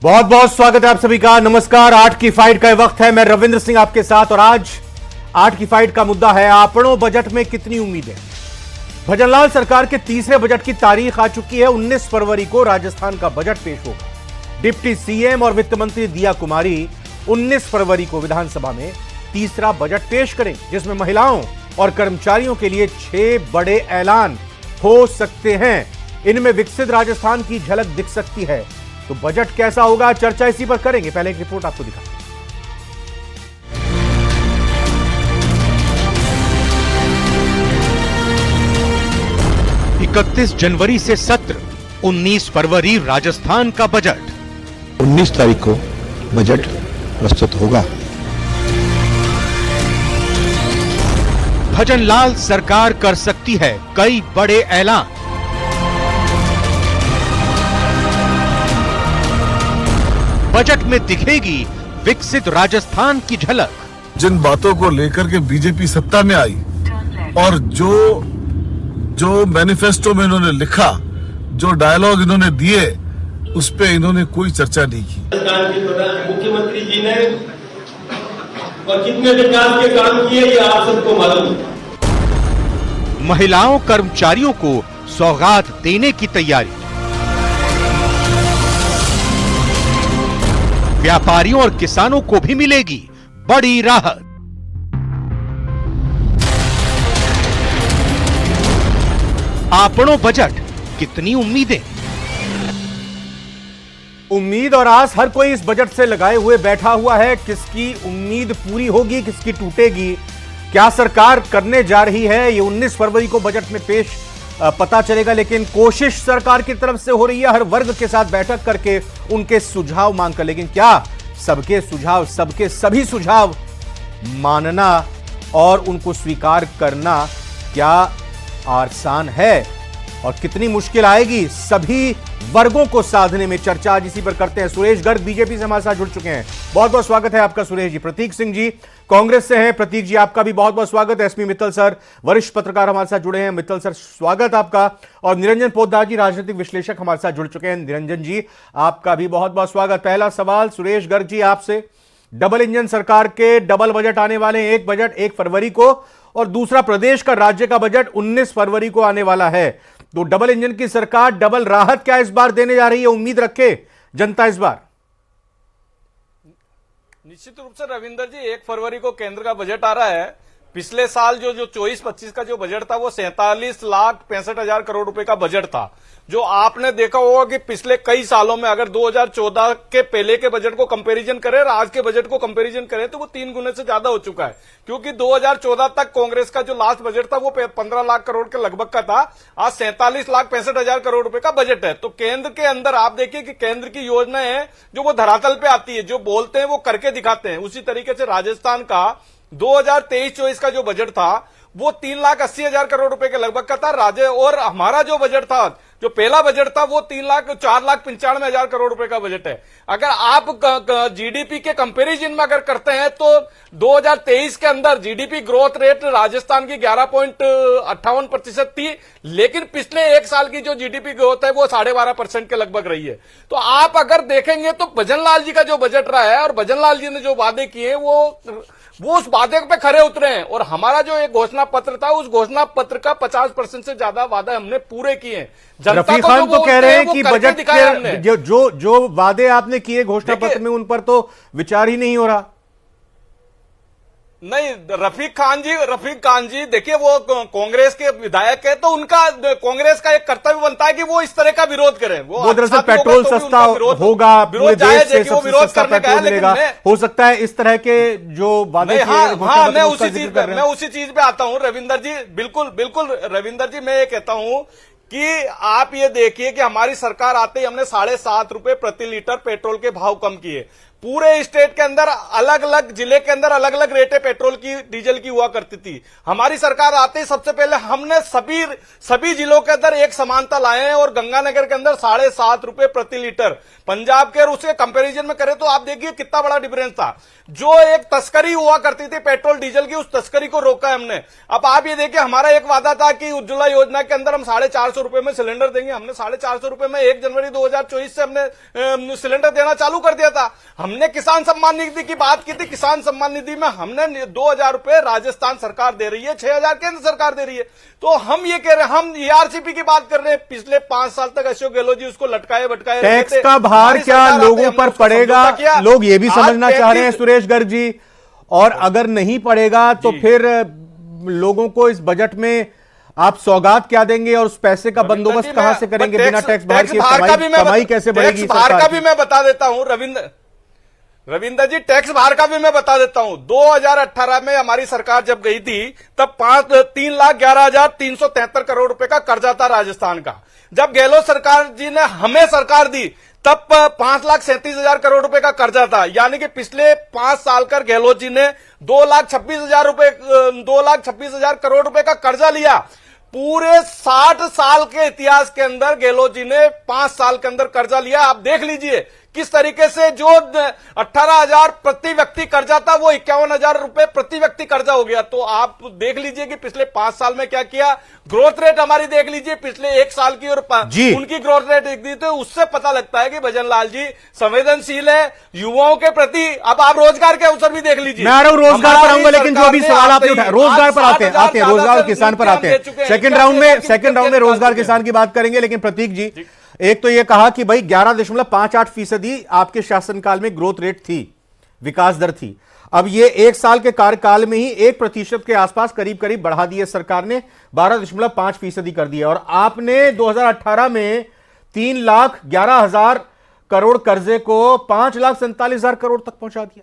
बहुत बहुत स्वागत है आप सभी का। नमस्कार। 8 की फाइट का वक्त है। मैं रविंद्र सिंह आपके साथ और आज 8 की फाइट का मुद्दा है आपनों बजट में कितनी उम्मीदें। भजनलाल सरकार के तीसरे बजट की तारीख आ चुकी है। 19 फरवरी को राजस्थान का बजट पेश होगा। डिप्टी सीएम और वित्त मंत्री दिया कुमारी 19 फरवरी को विधानसभा में तीसरा बजट पेश करें, जिसमें महिलाओं और कर्मचारियों के लिए 6 बड़े ऐलान हो सकते हैं। इनमें विकसित राजस्थान की झलक दिख सकती है। तो बजट कैसा होगा, चर्चा इसी पर करेंगे। पहले एक रिपोर्ट आपको दिखाते हैं। 31 जनवरी से सत्र, 19 फरवरी राजस्थान का बजट। 19 तारीख को बजट प्रस्तुत होगा। भजनलाल सरकार कर सकती है कई बड़े ऐलान। बजट में दिखेगी विकसित राजस्थान की झलक। जिन बातों को लेकर के बीजेपी सत्ता में आई और जो मैनिफेस्टो में इन्होंने लिखा, जो डायलॉग इन्होंने दिए, उस पे इन्होंने कोई चर्चा नहीं की। राजस्थान के मुख्यमंत्री जी ने और कितने विकास के काम किए ये आप सबको मालूम है। महिलाओं कर्मचारियों को सौगात देने की तैयारी। व्यापारियों और किसानों को भी मिलेगी बड़ी राहत। आपनों बजट कितनी उम्मीदें। उम्मीद और आस हर कोई इस बजट से लगाए हुए बैठा हुआ है। किसकी उम्मीद पूरी होगी, किसकी टूटेगी, क्या सरकार करने जा रही है, ये 19 फरवरी को बजट में पेश पता चलेगा। लेकिन कोशिश सरकार की तरफ से हो रही है हर वर्ग के साथ बैठक करके उनके सुझाव मांगकर। लेकिन क्या सबके सुझाव, सबके सभी सुझाव मानना और उनको स्वीकार करना क्या आसान है, और कितनी मुश्किल आएगी सभी वर्गों को साधने में। चर्चा आज इसी पर करते हैं। सुरेश गर्ग बीजेपी से हमारे साथ जुड़ चुके हैं। बहुत बहुत स्वागत है आपका सुरेश जी। प्रतीक सिंह जी कांग्रेस से हैं। प्रतीक जी आपका भी बहुत बहुत स्वागत है। एसपी मित्तल सर वरिष्ठ पत्रकार हमारे साथ जुड़े हैं। मित्तल सर स्वागत आपका। और निरंजन पोद्दार जी राजनीतिक विश्लेषक हमारे साथ जुड़ चुके हैं। निरंजन जी आपका भी बहुत बहुत स्वागत। पहला सवाल सुरेश गर्ग जी आपसे। डबल इंजन सरकार के डबल बजट आने वाले हैं। एक बजट 1 फरवरी को और दूसरा प्रदेश का राज्य का बजट 19 फरवरी को आने वाला है। तो डबल इंजन की सरकार डबल राहत क्या इस बार देने जा रही है, उम्मीद रखे जनता इस बार? निश्चित रूप से रविंदर जी 1 फरवरी को केंद्र का बजट आ रहा है। पिछले साल जो 24-25 का जो बजट था वो 47,65,000 करोड़ रुपए का बजट था। जो आपने देखा होगा कि पिछले कई सालों में अगर 2014 के पहले के बजट को कंपैरिजन करें और आज के बजट को कंपैरिजन करें तो वो 3 गुने से ज्यादा हो चुका है। क्योंकि 2014 तक कांग्रेस का जो लास्ट बजट था वो 15 लाख करोड़ के लगभग का था। आज 47,65,000 करोड़ रुपए का बजट है। तो केंद्र के अंदर आप देखिए कि केंद्र की योजनाएं हैं जो वो धरातल पे आती है, जो बोलते हैं वो करके दिखाते हैं। उसी तरीके से राजस्थान का 2023-24 का जो बजट था वो 3,80,000 करोड़ रुपए के लगभग का था। और हमारा जो बजट था, जो पहला बजट था, वो 4,95,000 करोड़ रुपए का बजट है। अगर आप जीडीपी के कंपैरिजन में अगर करते हैं तो 2023 के अंदर जीडीपी ग्रोथ रेट राजस्थान की 11.58% थी, लेकिन पिछले एक साल की जो जीडीपी ग्रोथ है वो 12.5% के लगभग रही है। तो आप अगर देखेंगे तो भजनलाल जी का जो बजट रहा है और भजनलाल जी ने जो वादे किए वो उस वादे पे खरे उतरे हैं। और हमारा जो एक घोषणा पत्र था, उस घोषणा पत्र का 50% से ज्यादा वादे हमने पूरे किए हैं। रफीक खान तो कह रहे हैं कि बजट के जो वादे आपने किए घोषणा पत्र में उन पर तो विचार ही नहीं हो रहा। नहीं, रफीक खान जी देखिए वो कांग्रेस के विधायक है, तो उनका कांग्रेस का एक कर्तव्य बनता है कि वो इस तरह का विरोध करें। वो दरअसल पेट्रोल सस्ता होगा, पूरे देश से सबसे सस्ता पेट्रोल मिलेगा, हो सकता है इस तरह के जो वादे हाँ, मैं उसी चीज पे आता हूं रविंदर जी। बिल्कुल रविंदर जी, मैं ये कहता हूं कि आप ये देखिए कि हमारी सरकार आते ही हमने 7.5 रुपए प्रति लीटर पेट्रोल के भाव कम किए। पूरे स्टेट के अंदर अलग अलग जिले के अंदर अलग अलग रेटें पेट्रोल की डीजल की हुआ करती थी। हमारी सरकार आते ही सबसे पहले हमने सभी जिलों के अंदर एक समानता लाए हैं और गंगानगर के अंदर 7.5 रुपए प्रति लीटर, पंजाब के और उसके कंपैरिजन में करें तो आप देखिए कितना बड़ा डिफरेंस था। जो एक तस्करी हुआ करती थी पेट्रोल डीजल की, उस तस्करी को रोका है हमने। अब आप ये देखिए, हमारा एक वादा था कि उज्ज्वला योजना के अंदर हम 450 रुपए में सिलेंडर देंगे। हमने 450 रुपए में 1 जनवरी 2024 से हमने सिलेंडर देना चालू कर दिया था। हमने किसान सम्मान निधि की बात की थी। किसान सम्मान निधि में हमने 2000 रुपए राजस्थान सरकार दे रही है, 6000 केंद्र सरकार दे रही है। तो हम ये कह रहे हैं, हम ईआरसीपी की बात कर रहे हैं। पिछले 5 साल तक अशोक गहलोत जी उसको लटकाए भटकाए, टैक्स का भार क्या लोगों पर पड़ेगा, लोग ये भी समझना चाह रहे हैं सुरेश गर्ग जी। और अगर नहीं पड़ेगा तो फिर लोगों को इस बजट में आप सौगात क्या देंगे और उस पैसे का बंदोबस्त कहां से करेंगे? बिना टैक्स भार की कमाई कैसे बढ़ेगी? भार का भी मैं बता देता हूं रविंदर जी, टैक्स भार का भी मैं बता देता हूं। 2018 में हमारी सरकार जब गई थी तब 3,11,373 करोड़ रुपए का कर्जा था राजस्थान का। जब गहलोत सरकार जी ने हमें सरकार दी तब 5,37,000 करोड़ रुपए का कर्जा था। यानी कि पिछले 5 साल कर गहलोत जी ने 2,26,000 करोड़ रुपए का कर्जा लिया। पूरे 60 साल के इतिहास के अंदर गहलोत जी ने 5 साल के अंदर कर्जा लिया। आप देख लीजिए किस तरीके से जो 18,000 प्रति व्यक्ति कर्जा था वो 51,000 रुपए प्रति व्यक्ति कर्जा हो गया। तो आप देख लीजिए कि पिछले 5 साल में क्या किया। ग्रोथ रेट हमारी देख लीजिए पिछले 1 साल की और उनकी ग्रोथ रेट देख दी तो उससे पता लगता है कि भजन लाल जी संवेदनशील है युवाओं के प्रति। अब आप रोजगार के अवसर भी देख लीजिए। मैं आ रहा हूं रोजगार पर आऊंगा, लेकिन जो अभी सवाल आपने उठाया रोजगार पर आते हैं रोजगार किसान पर आते हैं। सेकंड राउंड में रोजगार किसान की बात करेंगे। लेकिन प्रतीक जी, एक तो यह कहा कि भाई 11.58% आपके शासनकाल में ग्रोथ रेट थी, विकास दर थी। अब ये 1 साल के कार्यकाल में ही 1% के आसपास करीब करीब बढ़ा दिए सरकार ने, 12.5% कर दिया। और आपने 2018 में 3,11,000 करोड़ कर्जे को 5,47,000 करोड़ तक पहुंचा दिया।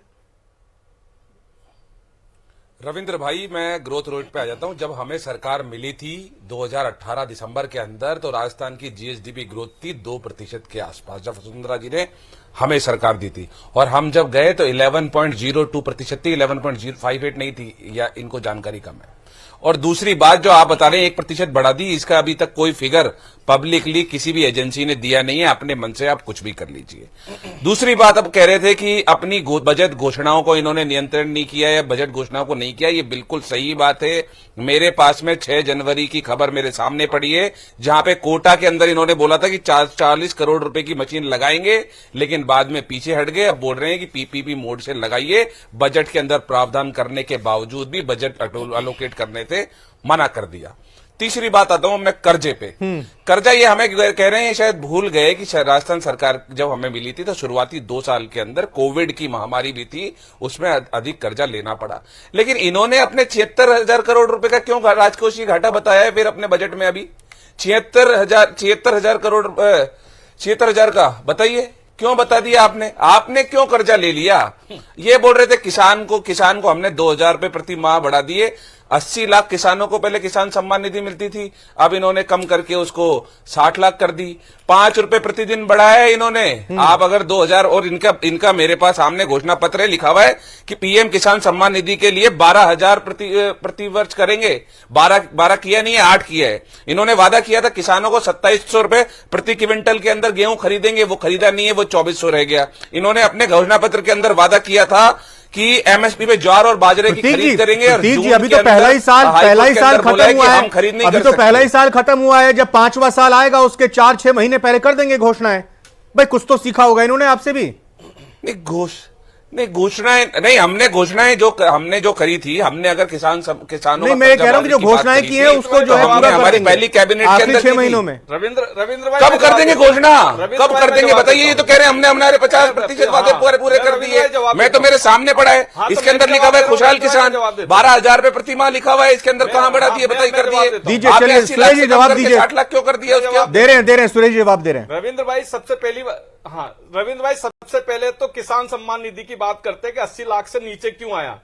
रविंद्र भाई, मैं ग्रोथ रेट पे आ जाता हूं। जब हमें सरकार मिली थी 2018 दिसंबर के अंदर तो राजस्थान की जीएसडीपी ग्रोथ थी 2% के आसपास, जब वसुंधरा जी ने हमें सरकार दी थी। और हम जब गए तो 11.02% थी, 11.058 नहीं थी, या इनको जानकारी कम है। और दूसरी बात जो आप बता रहे हैं 1% बढ़ा दी, इसका अभी तक कोई फिगर पब्लिकली किसी भी एजेंसी ने दिया नहीं है। अपने मन से आप कुछ भी कर लीजिए। दूसरी बात, अब कह रहे थे कि अपनी बजट घोषणाओं को इन्होंने नियंत्रण नहीं किया या बजट घोषणाओं को नहीं किया। ये बिल्कुल सही बात है। मेरे पास में 6 जनवरी की खबर मेरे सामने पड़ी है, जहां पे कोटा के अंदर इन्होंने बोला था कि 40 करोड़ रुपए की मशीन लगाएंगे, लेकिन बाद में पीछे हट गए। अब बोल रहे हैं कि पीपीपी मोड से लगाइए। बजट के अंदर प्रावधान करने के बावजूद भी बजट अलोकेट करने से मना कर दिया। तीसरी बात आता हूं मैं कर्जे पे। कर्जा ये हमें कह रहे हैं, शायद भूल गए कि राजस्थान सरकार जब हमें मिली थी तो शुरुआती 2 साल के अंदर कोविड की महामारी भी थी, उसमें अधिक कर्जा लेना पड़ा। लेकिन इन्होंने अपने 76,000 करोड़ रुपए का क्यों राजकोषीय घाटा बताया है फिर अपने बजट में? अभी 76,000 करोड़ 76,000 का बताइए क्यों बता दिया आपने क्यों कर्जा ले लिया? ये बोल रहे थे किसान को हमने 2,000 रुपए प्रति माह बढ़ा दिए। 80 लाख किसानों को पहले किसान सम्मान निधि मिलती थी, अब इन्होंने कम करके उसको 60 लाख कर दी। 5 रुपए प्रतिदिन बढ़ाया है इन्होंने। आप अगर 2,000 और इनका मेरे पास सामने घोषणा पत्र है, लिखा हुआ है कि पीएम किसान सम्मान निधि के लिए 12,000 प्रति वर्ष करेंगे। 12 किया नहीं है, 8 किया है। इन्होंने वादा किया था किसानों को 2,700 रुपए प्रति क्विंटल के अंदर गेहूं खरीदेंगे, वो खरीदा नहीं है, वो 2,400 रह गया। इन्होंने अपने घोषणा पत्र के अंदर वादा किया था कि एमएसपी पे ज्वार और बाजरे की खरीद करेंगे। और जी अभी तो पहला ही साल खत्म हुआ है। अभी तो पहला ही साल खत्म हुआ है, जब 5वां साल आएगा उसके 4-6 महीने पहले कर देंगे घोषणाएं। भाई कुछ तो सीखा होगा इन्होंने आपसे भी। घोषणाएं नहीं, हमने जो करी थी, हमने अगर किसानों नहीं, मैं कह रहा हूं जो घोषणाएं की है उसको जो है हमारी पहली कैबिनेट के अंदर 6 महीनों में। रविंद्र भाई कब कर देंगे घोषणा? कब कर देंगे बताइए? ये तो कह रहे हैं हमने हमारे 50% वादे पूरे कर दिए। मैं तो मेरे सामने पड़ा है, इसके अंदर लिखा हुआ है खुशहाल किसान, 12,000 रुपए प्रति माह लिखा हुआ है, इसके अंदर कहां बढ़ा दिए बताइए? कर दिए। दीजिए, चलिए सुरेश जी जवाब दीजिए। 60 लाख क्यों कर दिया उसके? दे रहे हैं सुरेश जी जवाब दे रहे हैं। रविंद्र भाई सबसे पहले तो किसान सम्मान निधि की बात करते हैं कि 80 लाख से नीचे क्यों आया।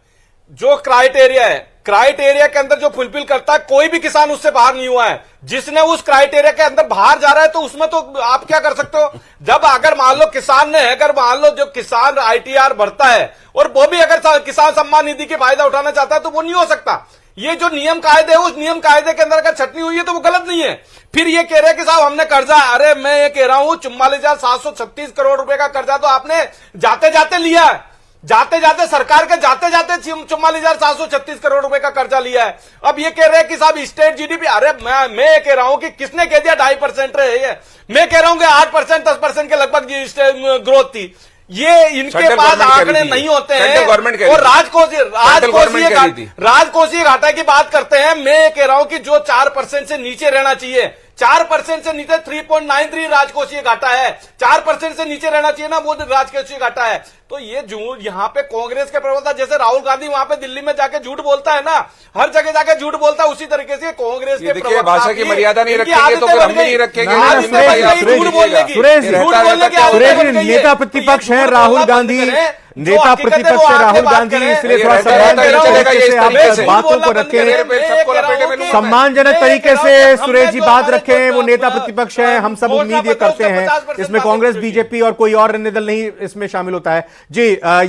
जो क्राइटेरिया है क्राइटेरिया के अंदर जो फुलफिल करता है, कोई भी किसान उससे बाहर नहीं हुआ है। जिसने उस क्राइटेरिया के अंदर बाहर जा रहा है तो उसमें तो आप क्या कर सकते हो। जब अगर मान लो किसान ने, अगर मान लो जो किसान ITR भरता है और वो भी अगर किसान सम्मान निधि के फायदा उठाना चाहता है तो वो नहीं हो सकता। ये जो नियम कायदे है उस नियम कायदे के अंदर अगर छटनी हुई है तो वो गलत नहीं है। फिर ये कह रहे हैं कि साहब हमने कर्जा, अरे मैं ये कह रहा हूं 44,736 करोड़ रुपए का कर्जा तो आपने जाते जाते लिया है, जाते जाते सरकार के जाते जाते 44,736 करोड़ रुपए का कर्जा लिया है। अब ये कह रहे हैं कि साहब स्टेट GDP, अरे मैं ये कह रहा हूं कि किसने कह दिया 2.5% रहे, मैं कह रहा हूं कि 8% 10% के लगभग ग्रोथ थी। ये इनके पास आंकड़े नहीं होते हैं और राजकोषीय घाटे की बात करते हैं। मैं कह रहा हूं कि जो 4% से नीचे रहना चाहिए, 4% से नीचे 3.93 राजकोषीय घाटा है, 4% से नीचे रहना चाहिए ना, वो राजकोषीय घाटा है। तो ये जो यहाँ पे कांग्रेस के प्रवक्ता जैसे राहुल गांधी वहां पे दिल्ली में जाके झूठ बोलता है ना, हर जगह जाके झूठ बोलता है, उसी तरीके से कांग्रेस के प्रवक्ता भाषा की मर्यादा नहीं रखेंगे तो फिर हम भी नहीं रखेंगे। नेता प्रतिपक्ष है राहुल गांधी, नेता प्रतिपक्ष है राहुल गांधी, इसलिए थोड़ा बातों को रखें, सम्मानजनक तरीके से सुरेश जी बात रखें। वो नेता प्रतिपक्ष है, हम सब उम्मीद ये करते हैं इसमें कांग्रेस बीजेपी और कोई और अन्य दल नहीं इसमें शामिल होता है। जी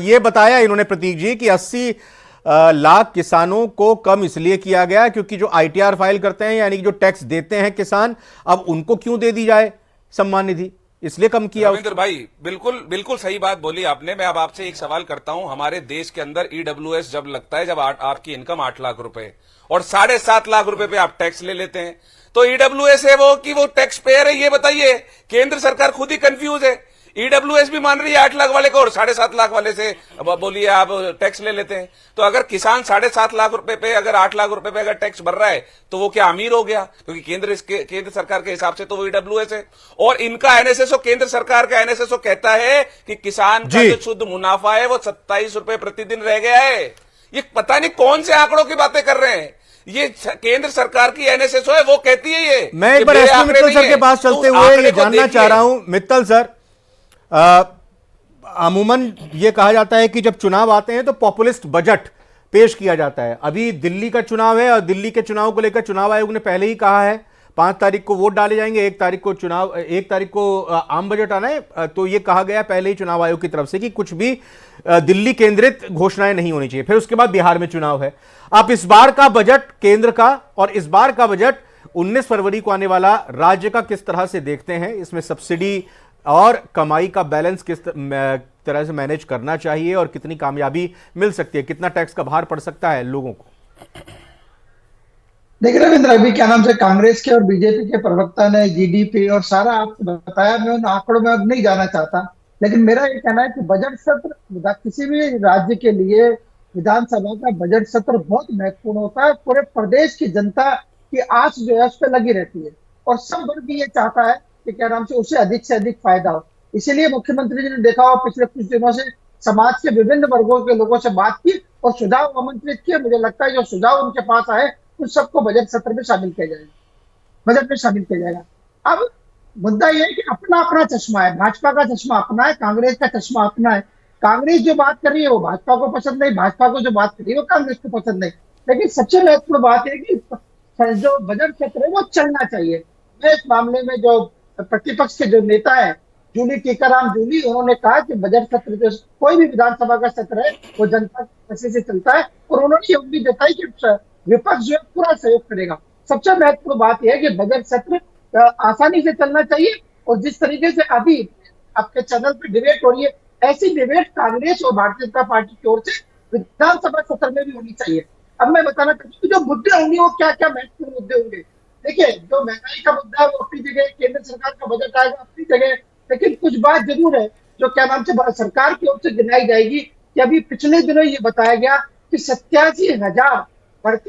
ये बताया इन्होंने प्रतीक जी कि 80 लाख किसानों को कम इसलिए किया गया क्योंकि जो ITR फाइल करते हैं यानी कि जो टैक्स देते हैं किसान, अब उनको क्यों दे दी जाए सम्मान निधि, इसलिए कम किया। रविंद्र भाई बिल्कुल सही बात बोली आपने। मैं अब आपसे एक सवाल करता हूं, हमारे देश के अंदर EWS जब लगता है, जब आपकी इनकम 8 लाख रुपए और 7.5 लाख रुपए पे आप टैक्स ले लेते हैं, तो EWS है वो कि वो टैक्स पेयर है, ये बताइए। केंद्र सरकार खुद ही कंफ्यूज है। EWS भी मान रही है 8 लाख वाले को और 7.5 लाख वाले से बोलिए आप टैक्स ले लेते हैं। तो अगर किसान 7.5 लाख रुपए पे अगर 8 लाख रुपए पे अगर टैक्स भर रहा है तो वो क्या अमीर हो गया? क्योंकि केंद्र सरकार के हिसाब से तो वो EWS है और इनका NSSO, केंद्र सरकार का NSSO कहता है कि किसान का जो शुद्ध मुनाफा है वो 27 रुपए प्रतिदिन रह गया है। ये पता नहीं कौन से आंकड़ों की बातें कर रहे हैं। ये केंद्र सरकार की NSSO है, वो कहती है ये। मैं एक बार एसपी मित्तल सर के पास चलते हुए ये जानना चाह रहा हूं, मित्तल सर, अमूमन ये कहा जाता है कि जब चुनाव आते हैं तो पॉपुलिस्ट बजट पेश किया जाता है। अभी दिल्ली का चुनाव है और दिल्ली के चुनाव को लेकर चुनाव आयोग ने पहले ही कहा है 5 तारीख को वोट डाले जाएंगे, 1 तारीख को आम बजट आना है। तो ये कहा गया पहले ही चुनाव आयोग की तरफ से कि कुछ भी दिल्ली केंद्रित घोषणाएं नहीं होनी चाहिए। फिर उसके बाद बिहार में चुनाव है। आप इस बार का बजट केंद्र का और इस बार का बजट 19 फरवरी को आने वाला राज्य का किस तरह से देखते हैं? इसमें सब्सिडी और कमाई का बैलेंस किस तरह से मैनेज करना चाहिए और कितनी कामयाबी मिल सकती है, कितना टैक्स का भार पड़ सकता है लोगों को? देखिए रविंद्र, अभी क्या नाम से कांग्रेस के और बीजेपी के प्रवक्ता ने GDP और सारा आपको बताया। मैं उन आंकड़ों में अब नहीं जाना चाहता, लेकिन मेरा ये कहना है कि बजट सत्र किसी भी राज्य के लिए विधानसभा का बजट सत्र बहुत महत्वपूर्ण होता है। पूरे प्रदेश की जनता की आस जो है उस पर लगी रहती है और सब वर्ग ये चाहता है कि क्या नाम से उसे अधिक फायदा हो। इसीलिए मुख्यमंत्री जी ने देखा हो पिछले कुछ दिनों से समाज के विभिन्न वर्गों के लोगों से बात की और सुझाव आमंत्रित किए। मुझे लगता है जो सुझाव उनके पास आए उन सबको बजट सत्र में शामिल किया जाएगा, बजट में शामिल किया जाएगा। अब मुद्दा यह है कि अपना अपना चश्मा है, भाजपा का चश्मा अपना है, कांग्रेस का चश्मा अपना है। कांग्रेस जो बात कर रही है वो भाजपा को पसंद नहीं, भाजपा को जो बात कर रही है वो कांग्रेस को पसंद नहीं। लेकिन सबसे महत्वपूर्ण बात है कि जो बजट सत्र है वो चलना चाहिए। इस मामले में जो प्रतिपक्ष के जो नेता है जूली टीकाराम जूली, उन्होंने कहा कि बजट सत्र जो कोई भी विधानसभा का सत्र है वो जनता के पैसे से चलता है और उन्होंने ये उम्मीद जताई कि विपक्ष जो है पूरा सहयोग करेगा। सबसे महत्वपूर्ण बात यह है कि बजट सत्र आसानी से चलना चाहिए और जिस तरीके से अभी आपके चैनल पर डिबेट हो रही है, ऐसी डिबेट कांग्रेस और भारतीय जनता पार्टी की ओर से विधानसभा सत्र में भी होनी चाहिए। अब मैं बताना चाहती हूँ जो मुद्दे होंगे वो क्या क्या महत्वपूर्ण मुद्दे होंगे। देखिए, जो महंगाई का मुद्दा है वो अपनी जगह, केंद्र सरकार का बजट आएगा अपनी जगह, लेकिन कुछ बात जरूर है जो क्या नाम से सरकार की ओर से गिनाई जाएगी कि अभी पिछले दिनों ये बताया गया कि 87,000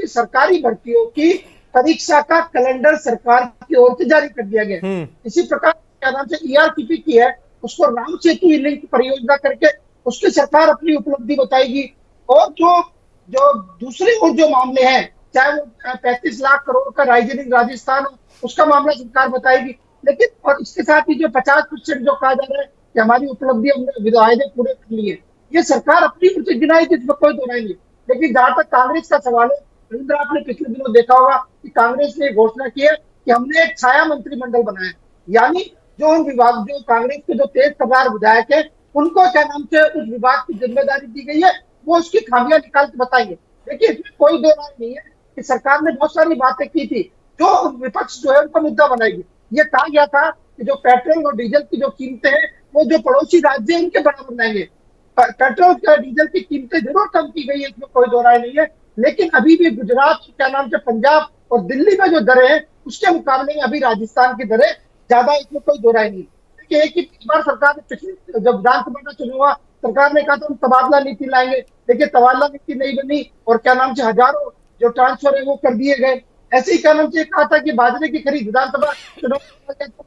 सरकारी भर्तियों की परीक्षा का कैलेंडर सरकार की ओर से जारी कर दिया गया। इसी प्रकार क्या नाम से ERCP की है उसको राम सेतु लिंक परियोजना करके उसकी सरकार अपनी उपलब्धि बताएगी। और जो दूसरे और जो मामले हैं, चाहे वो 35 लाख करोड़ का राइजिंग राजस्थान हो, उसका मामला सरकार बताएगी। लेकिन और इसके साथ ही जो 50% जो कहा जा रहा है कि हमारी उपलब्धि हमने वायदे पूरे कर लिए, ये सरकार अपनी ओर से गिनाई, इसमें कोई दो राय नहीं। लेकिन जहां तक कांग्रेस का सवाल है रविंद्र, आपने पिछले दिनों देखा होगा कि कांग्रेस ने घोषणा की है कि हमने एक छाया मंत्रिमंडल बनाया, यानी जो उन विभाग, जो कांग्रेस के जो तेज तर्रार विधायक है, उनको क्या नाम से उस विभाग की जिम्मेदारी दी गई है, वो उसकी खामियां निकाल के बताएंगे। देखिए, इसमें कोई दो राय नहीं है कि सरकार ने बहुत सारी बातें की थी जो विपक्ष जो है उनका मुद्दा बनाएगी। ये कहा गया था कि जो पेट्रोल और डीजल की जो कीमतें हैं वो जो पड़ोसी राज्य हैं उनके बराबर लाएंगे। पेट्रोल और डीजल की कीमतें जरूर कम की गई है, इसमें कोई दो राय नहीं है, लेकिन अभी भी गुजरात, क्या नाम से पंजाब और दिल्ली में जो दरें हैं उसके मुकाबले में अभी राजस्थान की दरें ज्यादा, इसमें कोई दो राय नहीं। देखिए, एक ही बार सरकार ने पिछले जब विधानसभा का चुनाव हुआ, सरकार ने कहा था हम तबादला नीति लाएंगे, देखिए तबादला नीति नहीं बनी और क्या नाम से हजारों जो ट्रांसफर है वो कर दिए गए। ऐसे ही क्या नाम से कहा था कि बाजरे की खरीद विधानसभा चुनाव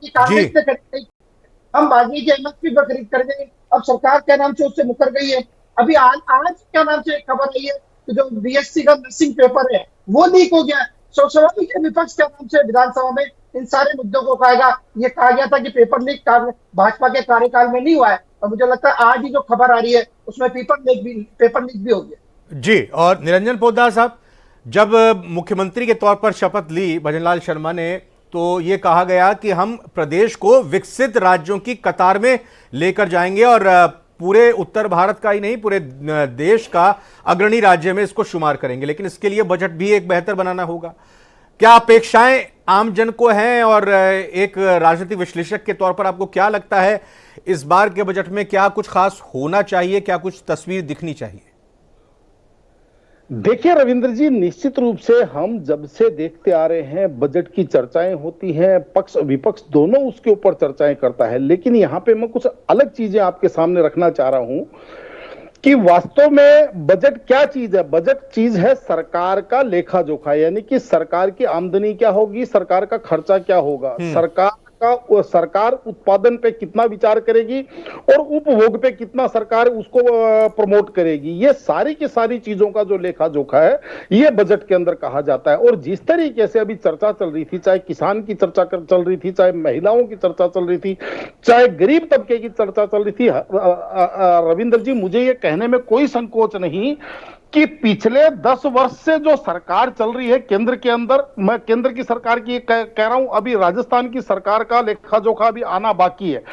कांग्रेस ने करी, हम बाजरे की एमएसपी पर खरीद कर देंगे, अब सरकार क्या नाम से उससे मुकर गई है। अभी आज क्या नाम से खबर आई है कि जो बीएससी का नर्सिंग पेपर है वो लीक हो गया। स्वाभाविक है विपक्ष क्या नाम से विधानसभा में इन सारे मुद्दों को कहेगा। ये कहा गया था कि पेपर लीक भाजपा के कार्यकाल में नहीं हुआ है, और मुझे लगता है आज ही जो खबर आ रही है उसमें पेपर लीक भी हो गया। जी, और निरंजन पोद्दार साहब, जब मुख्यमंत्री के तौर पर शपथ ली भजनलाल शर्मा ने, तो ये कहा गया कि हम प्रदेश को विकसित राज्यों की कतार में लेकर जाएंगे और पूरे उत्तर भारत का ही नहीं, पूरे देश का अग्रणी राज्य में इसको शुमार करेंगे, लेकिन इसके लिए बजट भी एक बेहतर बनाना होगा। क्या अपेक्षाएं आम जन को हैं, और एक राजनीतिक विश्लेषक के तौर पर आपको क्या लगता है इस बार के बजट में क्या कुछ खास होना चाहिए, क्या कुछ तस्वीर दिखनी चाहिए? देखिए रविंद्र जी, निश्चित रूप से हम जब से देखते आ रहे हैं बजट की चर्चाएं होती हैं, पक्ष विपक्ष दोनों उसके ऊपर चर्चाएं करता है, लेकिन यहाँ पे मैं कुछ अलग चीजें आपके सामने रखना चाह रहा हूं कि वास्तव में बजट क्या चीज है। बजट चीज है सरकार का लेखा जोखा, यानी कि सरकार की आमदनी क्या होगी, सरकार का खर्चा क्या होगा, सरकार उत्पादन पे कितना विचार करेगी और उपभोग पे कितना सरकार उसको प्रमोट करेगी। ये सारी की सारी चीजों का जो लेखा जोखा है ये बजट के अंदर कहा जाता है। और जिस तरीके से अभी चर्चा चल रही थी, चाहे किसान की चर्चा चल रही थी, चाहे महिलाओं की चर्चा चल रही थी, चाहे गरीब तबके की चर्चा चल रही थी, रविंद्र जी मुझे ये कहने में कोई संकोच नहीं कि पिछले 10 वर्ष से जो सरकार चल रही है केंद्र के अंदर, मैं केंद्र की सरकार की कह रहा हूं, अभी राजस्थान की सरकार का लेखा जोखा भी आना बाकी है।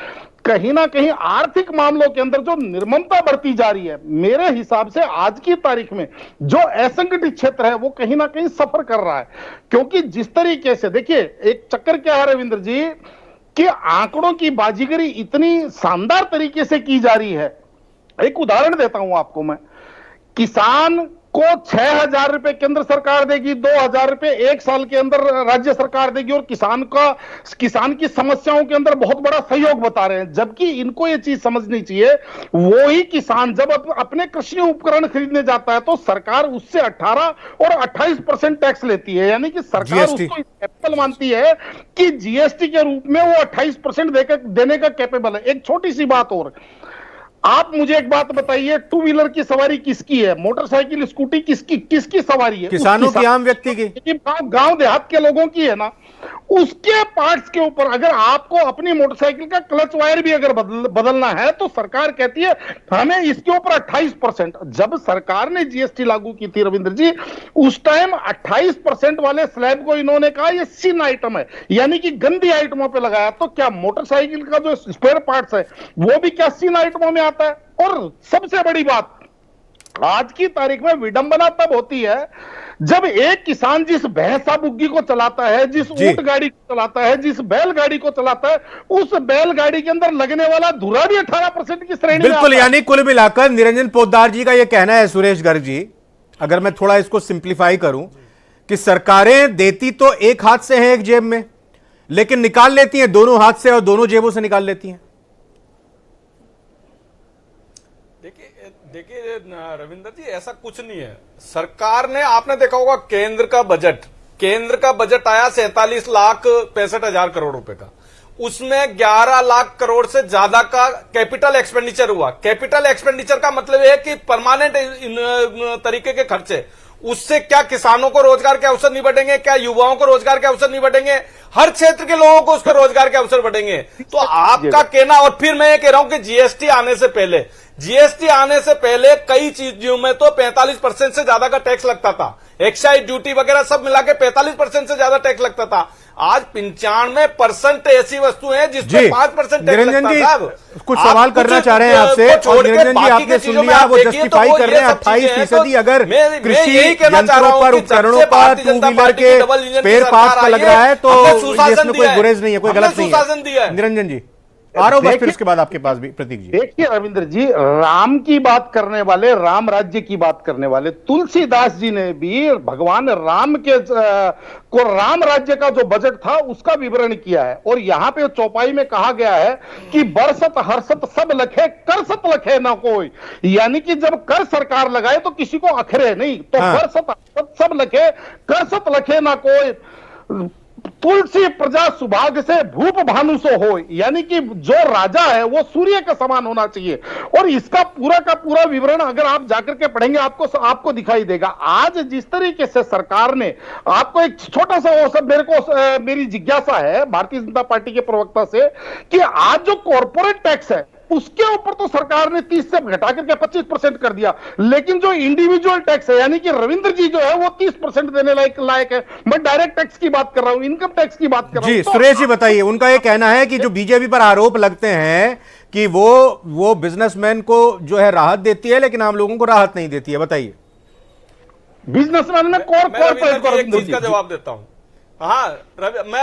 कहीं ना कहीं आर्थिक मामलों के अंदर जो निर्ममता बढ़ती जा रही है, मेरे हिसाब से आज की तारीख में जो असंगठित क्षेत्र है वो कहीं ना कहीं सफर कर रहा है। क्योंकि जिस तरीके से देखिए, एक चक्कर क्या है रविंद्र जी कि आंकड़ों की बाजीगरी इतनी शानदार तरीके से की जा रही है। एक उदाहरण देता हूं आपको मैं, किसान को 6,000 रुपए केंद्र सरकार देगी, 2,000 रुपए एक साल के अंदर राज्य सरकार देगी, और किसान की समस्याओं के अंदर बहुत बड़ा सहयोग बता रहे हैं। जबकि इनको ये चीज समझनी चाहिए, वो ही किसान जब अपने कृषि उपकरण खरीदने जाता है तो सरकार उससे 18 और 28% टैक्स लेती है, यानी कि सरकार उसको कैपेबल मानती है कि जीएसटी के रूप में वो 28% देने का कैपेबल है। एक छोटी सी बात और, आप मुझे एक बात बताइए, टू व्हीलर की सवारी किसकी है, मोटरसाइकिल स्कूटी किसकी सवारी है? किसानों की, आम व्यक्ति की। गांव देहात के लोगों की है ना। उसके पार्ट्स के ऊपर अगर आपको अपनी मोटरसाइकिल का क्लच वायर भी अगर बदलना है तो सरकार कहती है हमें इसके ऊपर 28%। जब सरकार ने जीएसटी लागू की थी रविंद्र जी, उस टाइम 28% वाले स्लैब को इन्होंने कहा ये सिन आइटम है, यानी कि गंदी आइटमों पे लगाया। तो क्या मोटरसाइकिल का जो स्पेयर पार्ट्स है वो भी क्या सिन आइटमों में आता है? और सबसे बड़ी बात, आज की तारीख में विडंबना तब होती है जब एक किसान जिस भैंसा बुग्गी को चलाता है, जिस ऊंट गाड़ी को चलाता है, जिस बैलगाड़ी को चलाता है, उस बैलगाड़ी के अंदर लगने वाला धुआं भी 18% की श्रेणी में आता है। बिल्कुल, यानी कुल मिलाकर निरंजन पोद्दार जी का यह कहना है, सुरेश गर्ग जी, अगर मैं थोड़ा इसको सिंप्लीफाई करूं, कि सरकारें देती तो एक हाथ से है एक जेब में, लेकिन निकाल लेती हैं दोनों हाथ से और दोनों जेबों से निकाल लेती हैं। देखिए रविंदर जी, ऐसा कुछ नहीं है। सरकार ने, आपने देखा होगा केंद्र का बजट आया 47,65,000 करोड़ रुपए का, उसमें 11 लाख करोड़ से ज्यादा का कैपिटल एक्सपेंडिचर हुआ। कैपिटल एक्सपेंडिचर का मतलब है कि परमानेंट तरीके के खर्चे। उससे क्या किसानों को रोजगार के अवसर नहीं बढ़ेंगे, क्या युवाओं को रोजगार के अवसर नहीं बढ़ेंगे? हर क्षेत्र के लोगों को उसके रोजगार के अवसर बढ़ेंगे। तो आपका कहना, और फिर मैं ये कह रहा हूं कि जीएसटी आने से पहले कई चीजों में तो 45% से ज्यादा का टैक्स लगता था, एक्साइज ड्यूटी वगैरह सब मिला के 45% से ज्यादा टैक्स लगता था। आज 95% ऐसी वस्तु है जिसपे 5% टैक्स लगता है। साहब कुछ सवाल करना चाह रहे हैं आपसे, और निरंजन जी आपने सुन लिया, वो जस्टिफाई कर रहे हैं 28% अगर कृषि यंत्रों पर, उपकरणों पर, टू व्हीलर के स्पेयर पार्ट का लग रहा है तो इसमें कोई गुरेज नहीं है, कोई गलत नहीं है। निरंजन जी आ रहा हूं, बस फिर उसके बाद आपके पास भी प्रतीक जी। देखिए रविंद्र जी, राम की बात करने वाले, राम राज्य की बात करने वाले तुलसीदास जी ने भी भगवान राम के को राम राज्य का जो बजट था उसका विवरण किया है, और यहां पे चौपाई में कहा गया है कि बरसत हर्षत सब लखे, करसत लखे ना कोई। यानी कि जब कर सरकार लगाए तो किसी को अखरे नहीं, तो बरसत हर्षत सब लखे, करसत लखे ना कोई। तुलसी प्रजा सुभाग से भूप भानु सो हो, यानी कि जो राजा है वो सूर्य के समान होना चाहिए। और इसका पूरा का पूरा विवरण अगर आप जाकर के पढ़ेंगे आपको दिखाई देगा। आज जिस तरीके से सरकार ने, आपको एक छोटा सा वो सब मेरी जिज्ञासा है भारतीय जनता पार्टी के प्रवक्ता से, कि आज जो कॉर्पोरेट टैक्स है उसके ऊपर तो सरकार ने 30 से घटा करके 25% कर दिया, लेकिन जो इंडिविजुअल टैक्स है, यानी कि रविंद्र जी जो है वो 30% देने लायक है। मैं डायरेक्ट टैक्स की बात कर रहा हूं, इनकम टैक्स की बात कर रहा हूं। जी सुरेश जी बताइए, उनका ये कहना है कि जो बीजेपी पर आरोप लगते हैं कि वो बिजनेसमैन को जो है राहत देती है लेकिन आम लोगों को राहत नहीं देती है, बताइए। बिजनेसमैन में एक चीज का जवाब देता हूं। हाँ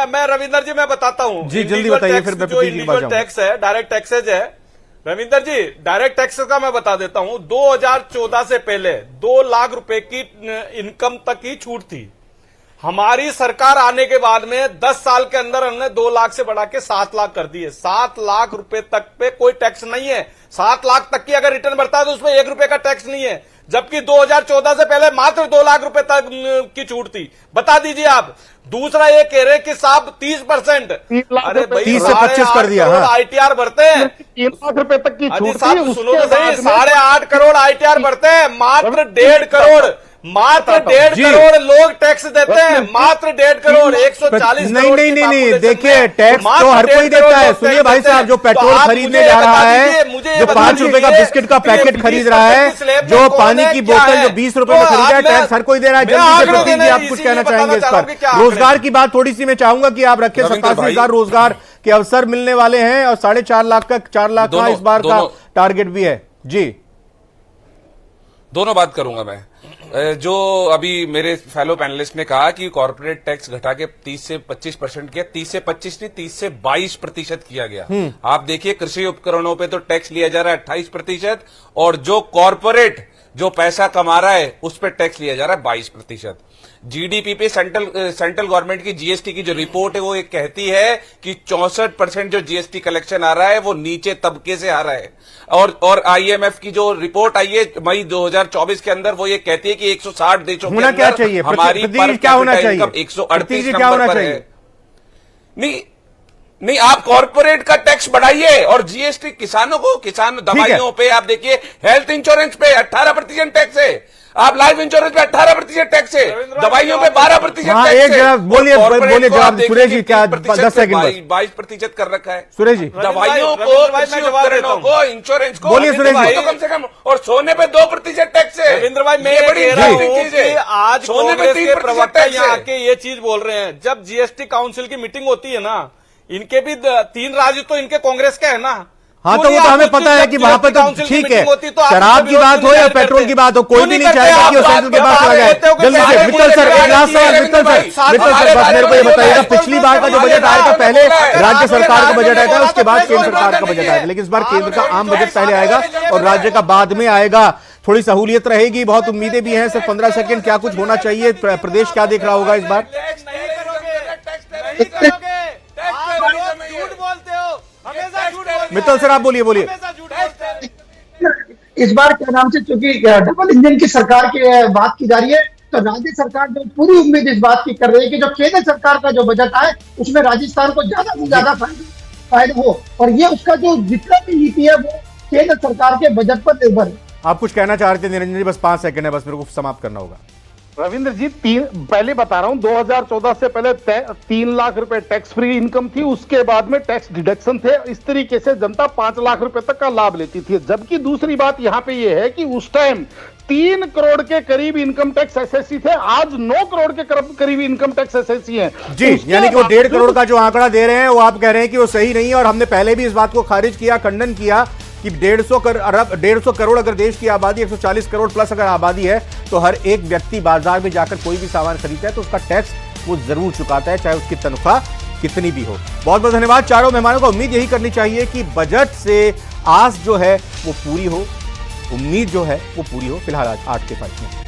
मैं रविंदर जी मैं बताता हूं जी, जल्दी बताइए, फिर जो इंडिविजुअल टैक्स है, डायरेक्ट टैक्सेज है रविंदर जी, डायरेक्ट टैक्स का मैं बता देता हूं। 2014 से पहले 2 लाख रुपए की इनकम तक की छूट थी। हमारी सरकार आने के बाद में 10 साल के अंदर हमने 2 लाख से बढ़ा के 7 लाख कर दिए। 7 लाख रुपए तक पे कोई टैक्स नहीं है। 7 लाख तक की अगर रिटर्न भरता है तो उसमें 1 रुपए का टैक्स नहीं है, जबकि 2014 से पहले मात्र 2 लाख रुपए तक की छूट थी। बता दीजिए आप। दूसरा ये कह रहे कि साहब 30%, अरे भाई 30 से 25 कर दिया, आईटीआर भरते हैं, 3 लाख रुपए तक की छूट थी। सुनो तो सही, 8.5 करोड़ आईटीआर भरते हैं, मात्र 1.5 करोड़, मात्र 1.5 करोड़ लोग टैक्स देते हैं, मात्र 1.5 करोड़, 140 नहीं, देखिए टैक्स तो हर कोई देता है। सुनिए भाई साहब, जो पेट्रोल खरीदने जा रहा है, जो 5 रुपए का बिस्किट का पैकेट खरीद रहा है, जो पानी की बोतल जो 20 रुपए में खरीदा है, टैक्स हर कोई दे रहा है। जल्दी से प्रतीक जी आप कुछ कहना चाहेंगे इस पर? रोजगार की बात थोड़ी सी मैं चाहूंगा कि आप रखें, 87,000 रोजगार के अवसर मिलने वाले हैं और 4.5 लाख का 4 लाख का इस बार का टारगेट भी है। जी दोनों बात करूंगा मैं। जो अभी मेरे फेलो पैनलिस्ट ने कहा कि कॉर्पोरेट टैक्स घटा के 30 से 25% किया, 30 से 25 नहीं 30 से 22% किया गया। आप देखिए कृषि उपकरणों पे तो टैक्स लिया जा रहा है 28%, और जो कॉर्पोरेट जो पैसा कमा रहा है उस पर टैक्स लिया जा रहा है 22%। जीडीपी पे सेंट्रल गवर्नमेंट की जीएसटी की जो रिपोर्ट है वो एक कहती है कि 64% जो जीएसटी कलेक्शन आ रहा है वो नीचे तबके से आ रहा है। और आईएमएफ की जो रिपोर्ट आई है मई 2024 के अंदर वो ये कहती है कि 160 देशों के अंदर क्या चाहिए हमारी पर क्या होना चाहिए? 138 नंबर पर है। नहीं आप कॉर्पोरेट का टैक्स बढ़ाइए, और जीएसटी किसानों को, किसान दवाइयों पे आप देखिए, हेल्थ इंश्योरेंस पे 18% टैक्स है, आप लाइफ इंश्योरेंस पे 18% टैक्स है, दवाइयों पे 12% टैक्स है। बोलिए जवाब सुरेश जी, क्या 10 सेकंड 22% कर रखा है सुरेश जी। दवाइयों को, कृषि उपकरणों को, इंश्योरेंस को, बोलिए सुरेश जी। तो कम से कम, और सोने पे 2% टैक्स है। रविंद्र भाई मैं बड़ी कह रहा हूं चीज है। कि आज सोने पे कांग्रेस के 3% प्रवक्ता टैक्स यहाँ है। आके ये चीज बोल रहे हैं। जब जीएसटी काउंसिल की मीटिंग होती है ना, इनके भी 3 राज्य तो इनके कांग्रेस के है ना। हाँ तो वो तो हमें पता है कि वहां पर तो ठीक है, शराब की बात हो या पेट्रोल की बात हो, कोई भी नहीं चाहेगा कि वो सेंट्रल के पास चला जाए। जल्दी से मित्तल सर, एक लास्ट सवाल मित्तल सर बस मेरे को ये बताइएगा, पिछली बार का जो बजट आया था पहले राज्य सरकार का बजट आया था, उसके बाद केंद्र सरकार का बजट आया था, लेकिन इस बार केंद्र का आम बजट पहले आएगा और राज्य का बाद में आएगा। थोड़ी सहूलियत रहेगी, बहुत उम्मीदें भी हैं। सिर्फ 15 सेकंड, क्या कुछ होना चाहिए? प्रदेश क्या देख रहा होगा इस बार? मित्तल सर आप बोलिए। इस बार क्या नाम से, चूंकि डबल इंजन की सरकार की बात की जा रही है, तो राज्य सरकार जो पूरी उम्मीद इस बात की कर रही है कि जो केंद्र सरकार का जो बजट आए उसमें राजस्थान को ज्यादा से ज्यादा फायदा हो, और ये उसका जो जितना भी नीति है वो केंद्र सरकार के बजट पर निर्भर है। आप कुछ कहना चाह रहे थे निरंजन जी? बस 5 सेकंड है, बस मेरे को समाप्त करना होगा। रविंद्र जी, पहले बता रहा हूं, 2014 से पहले 3 लाख रुपए टैक्स फ्री इनकम थी, उसके बाद में टैक्स डिडक्शन थे। इस तरीके से जनता 5 लाख रुपए तक का लाभ लेती थी। जबकि दूसरी बात यहां पे ये है कि उस टाइम 3 करोड़ के करीब इनकम टैक्स एसएससी थे, आज 9 करोड़ के करीब इनकम टैक्स एसएससी हैं। जी, यानी कि वो 1.5 करोड़ का जो आंकड़ा दे रहे हैं वो आप कह रहे हैं कि वो सही नहीं है। और हमने पहले भी इस बात को खारिज किया, खंडन किया कि 150 करोड़ अगर देश की आबादी 140 करोड़ प्लस अगर आबादी है तो हर एक व्यक्ति बाजार में जाकर कोई भी सामान खरीदता है तो उसका टैक्स वो जरूर चुकाता है, चाहे उसकी तनख्वाह कितनी भी हो। बहुत बहुत धन्यवाद चारों मेहमानों को। उम्मीद यही करनी चाहिए कि बजट से आस जो है वो पूरी हो, उम्मीद जो है वो पूरी हो। फिलहाल आज 8 के 5 में